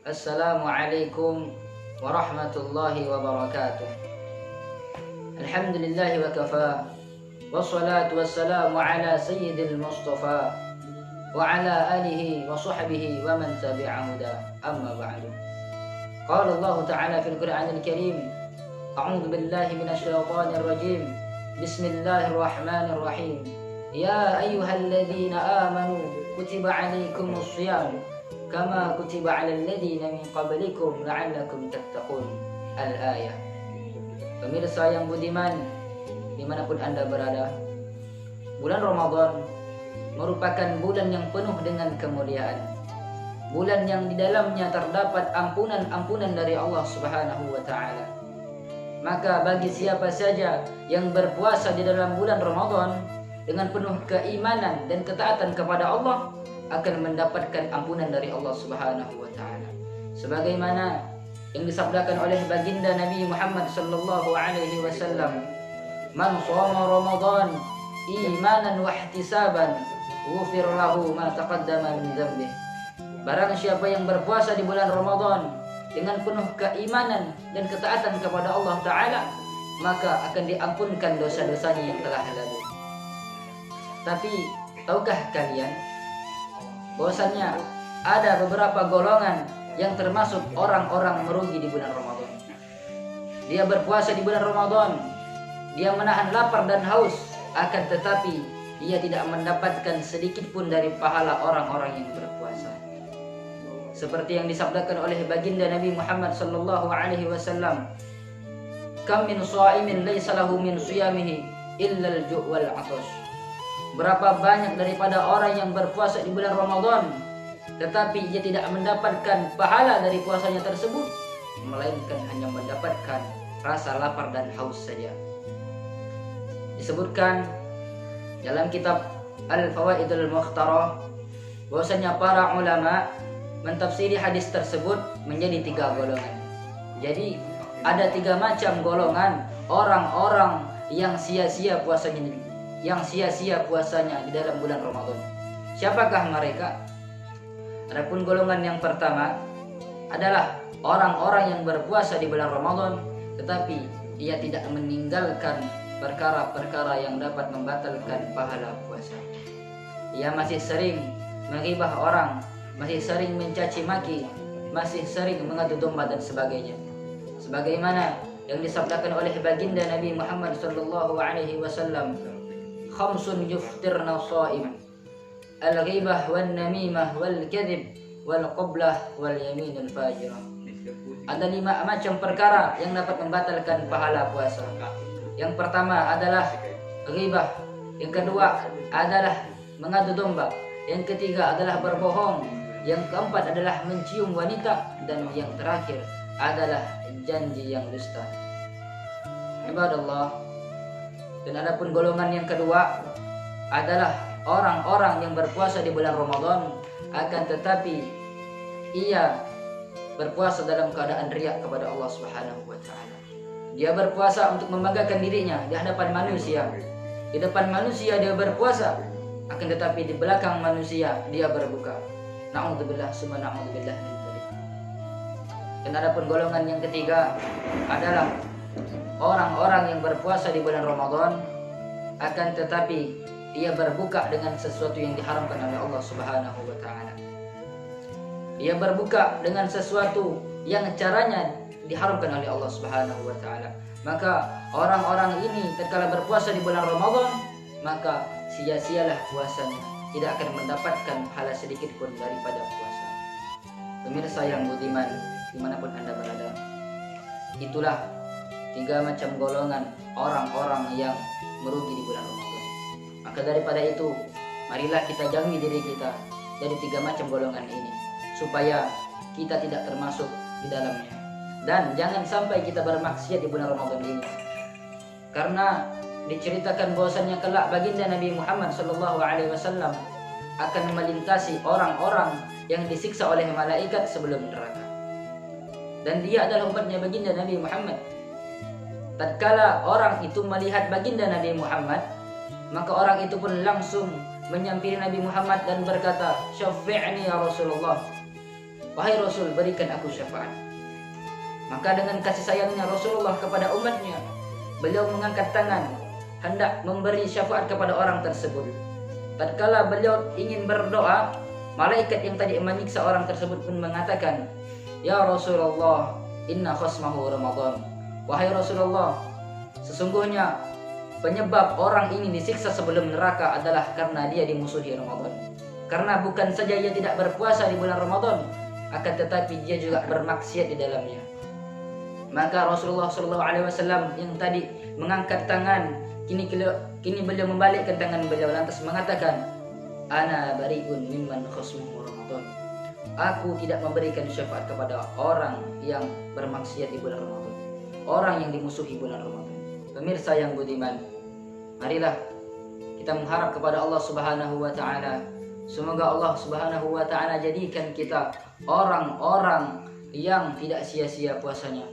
Assalamualaikum warahmatullahi wabarakatuh. Alhamdulillahi wa kafa. Wassalatu wassalamu ala sayyidil mustafa wa ala alihi wa sahbihi wa man tabi'ahu da. Amma ba'du. Qala Allah Ta'ala fil Qur'anil Karim. A'udzu billahi minasy syaithanir rajim. Bismillahirrahmanirrahim. Ya ayyuhalladzina amanu kutiba 'alaikumus shiyam kama kutiba 'alal ladzina min qablikum la'allakum tattaqun. Al-ayah. Pemirsa yang budiman dimanapun Anda berada, bulan Ramadan merupakan bulan yang penuh dengan kemuliaan, bulan yang di dalamnya terdapat ampunan-ampunan dari Allah Subhanahu wa Ta'ala. Maka bagi siapa saja yang berpuasa di dalam bulan Ramadan dengan penuh keimanan dan ketaatan kepada Allah, akan mendapatkan ampunan dari Allah Subhanahu wa Ta'ala. Sebagaimana yang disabdakan oleh baginda Nabi Muhammad sallallahu alaihi wasallam, "Man shoma Ramadan imanan wa ihtisaban, ghufir lahu ma taqaddama min dzambih." Barang siapa yang berpuasa di bulan Ramadan dengan penuh keimanan dan ketaatan kepada Allah Ta'ala, maka akan diampunkan dosa-dosanya yang telah lalu. Tapi tahukah kalian bahwasanya ada beberapa golongan yang termasuk orang-orang merugi di bulan Ramadan? Dia berpuasa di bulan Ramadan, dia menahan lapar dan haus, akan tetapi ia tidak mendapatkan sedikit pun dari pahala orang-orang yang berpuasa. Seperti yang disabdakan oleh baginda Nabi Muhammad sallallahu alaihi wasallam, "Kam min sha'imin laysa lahu min shiyamihi illa al-ju' wal 'atash." Berapa banyak daripada orang yang berpuasa di bulan Ramadan, tetapi ia tidak mendapatkan pahala dari puasanya tersebut, melainkan hanya mendapatkan rasa lapar dan haus saja. Disebutkan dalam kitab Al-Fawaidul Mukhtarah bahwasanya para ulama mentafsiri hadis tersebut menjadi 3 golongan. Jadi ada 3 macam golongan orang-orang yang sia-sia puasanya di dalam bulan Ramadan. Siapakah mereka? Adapun golongan yang pertama adalah orang-orang yang berpuasa di bulan Ramadan tetapi ia tidak meninggalkan perkara-perkara yang dapat membatalkan pahala puasa. Ia masih sering menghibah orang, masih sering mencaci maki, masih sering mengadu domba dan sebagainya. Sebagaimana yang disabdakan oleh baginda Nabi Muhammad sallallahu alaihi wasallam, "Khamsun yuftirna shaim, al-ghibah wan namimah wal kadhib wal qablah wal yaminul fajirah." Ada 5 macam perkara yang dapat membatalkan pahala puasa. Yang pertama adalah ghibah, yang kedua adalah mengadu domba, yang ketiga adalah berbohong, yang keempat adalah mencium wanita, dan yang terakhir adalah janji yang dusta. Ibadallah. Dan adapun golongan yang kedua adalah orang-orang yang berpuasa di bulan Ramadan, akan tetapi ia berpuasa dalam keadaan riya kepada Allah Subhanahu wa Ta'ala. Dia berpuasa untuk membanggakan dirinya di hadapan manusia. Di depan manusia dia berpuasa, akan tetapi di belakang manusia dia berbuka. Na'udzubillah summa na'udzubillah min dzalik. Dan adapun golongan yang ketiga adalah orang-orang yang berpuasa di bulan Ramadan, akan tetapi ia berbuka dengan sesuatu yang diharamkan oleh Allah Subhanahu wa Ta'ala. Ia berbuka dengan sesuatu yang caranya diharamkan oleh Allah Subhanahu wa Ta'ala. Maka orang-orang ini tatkala berpuasa di bulan Ramadan, maka sia-sialah puasanya, tidak akan mendapatkan pahala sedikit pun daripada puasa. Pemirsa yang budiman dimanapun Anda berada, itulah 3 macam golongan orang-orang yang merugi di bulan Ramadan. Maka daripada itu, marilah kita jauhi diri kita dari 3 macam golongan ini, supaya kita tidak termasuk di dalamnya. Dan jangan sampai kita bermaksiat di bulan Ramadan ini. Karena diceritakan bahwasannya kelak baginda Nabi Muhammad sallallahu alaihi wasallam akan melintasi orang-orang yang disiksa oleh malaikat sebelum neraka. Dan dia adalah umatnya baginda Nabi Muhammad. Tatkala orang itu melihat baginda Nabi Muhammad, maka orang itu pun langsung menyampiri Nabi Muhammad dan berkata, "Syafi'ni ya Rasulullah." wahai Rasul, berikan aku syafaat. Maka dengan kasih sayangnya Rasulullah kepada umatnya, beliau mengangkat tangan hendak memberi syafaat kepada orang tersebut. Tatkala beliau ingin berdoa, malaikat yang tadi menyiksa orang tersebut pun mengatakan, ya Rasulullah, inna khasmahu Ramadan. Wahai Rasulullah, sesungguhnya penyebab orang ini disiksa sebelum neraka adalah karena dia dimusuhi Ramadan. Karena bukan saja ia tidak berpuasa di bulan Ramadan, akan tetapi dia juga bermaksiat di dalamnya. Maka Rasulullah SAW yang tadi mengangkat tangan, kini beliau membalikkan tangan beliau lantas mengatakan, ana bari'un mimman khasmuhu Ramadan. Aku tidak memberikan syafaat kepada orang yang bermaksiat di bulan Ramadan, orang yang dimusuhi bulan Ramadan. Pemirsa yang budiman, marilah kita mengharap kepada Allah Subhanahu wa taala. Semoga Allah Subhanahu wa taala jadikan kita orang-orang yang tidak sia-sia puasanya.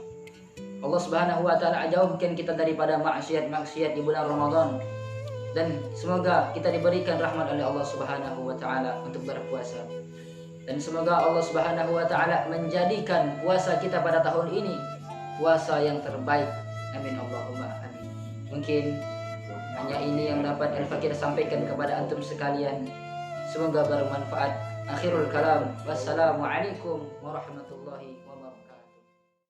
Allah Subhanahu wa taala jauhkan kita daripada maksiat-maksiat di bulan Ramadan, dan semoga kita diberikan rahmat oleh Allah Subhanahu wa taala untuk berpuasa. Dan semoga Allah Subhanahu wa taala menjadikan puasa kita pada tahun ini puasa yang terbaik. Amin Allahumma amin. Mungkin hanya ini yang dapat Al-Fakir sampaikan kepada antum sekalian. Semoga bermanfaat. Akhirul kalam. Wassalamualaikum warahmatullahi wabarakatuh.